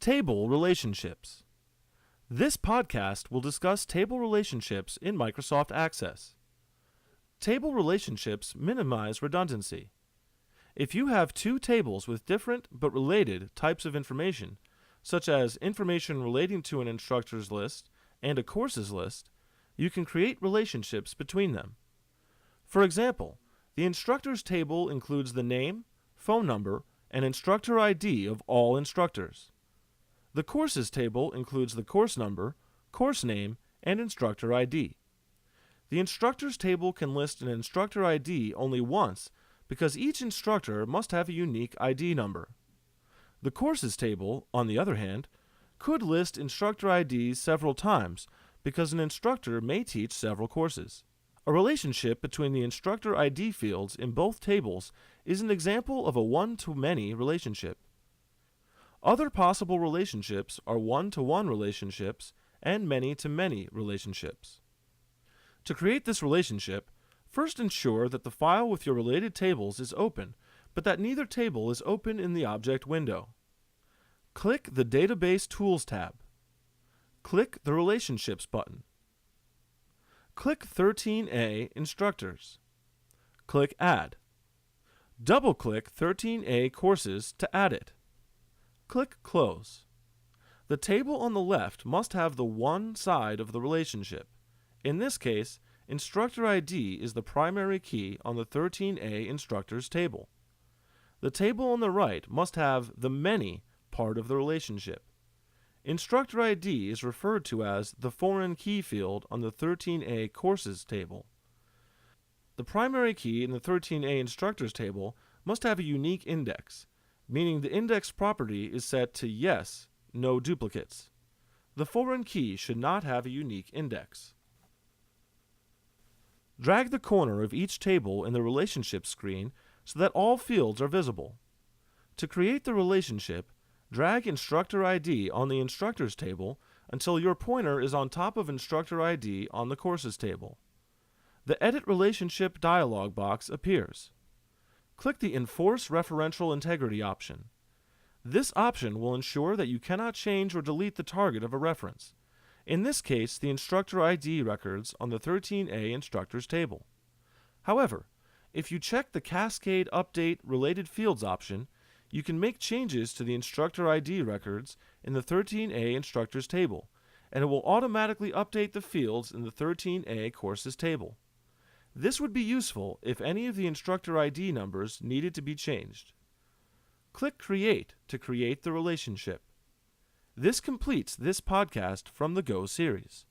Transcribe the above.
Table relationships. This podcast will discuss table relationships in Microsoft Access. Table relationships minimize redundancy. If you have two tables with different but related types of information, such as information relating to an instructor's list and a courses list, you can create relationships between them. For example, the instructors table includes the name, phone number, and instructor ID of all instructors. The courses table includes the course number, course name, and instructor ID. The instructors table can list an instructor ID only once because each instructor must have a unique ID number. The courses table, on the other hand, could list instructor IDs several times because an instructor may teach several courses. A relationship between the instructor ID fields in both tables is an example of a one-to-many relationship. Other possible relationships are one-to-one relationships and many-to-many relationships. To create this relationship, first ensure that the file with your related tables is open, but that neither table is open in the object window. Click the Database Tools tab. Click the Relationships button. Click 13A Instructors. Click Add. Double-click 13A Courses to add it. Click Close. The table on the left must have the one side of the relationship. In this case, Instructor ID is the primary key on the 13A Instructors table. The table on the right must have the many part of the relationship. Instructor ID is referred to as the foreign key field on the 13A Courses table. The primary key in the 13A Instructors table must have a unique index, meaning the index property is set to yes, no duplicates. The foreign key should not have a unique index. Drag the corner of each table in the relationship screen so that all fields are visible. To create the relationship, drag Instructor ID on the Instructors table until your pointer is on top of Instructor ID on the Courses table. The Edit Relationship dialog box appears. Click the Enforce Referential Integrity option. This option will ensure that you cannot change or delete the target of a reference. In this case, the Instructor ID records on the 13A Instructors table. However, if you check the Cascade Update Related Fields option, you can make changes to the Instructor ID records in the 13A Instructors table, and it will automatically update the fields in the 13A Courses table. This would be useful if any of the Instructor ID numbers needed to be changed. Click Create to create the relationship. This completes this podcast from the Go series.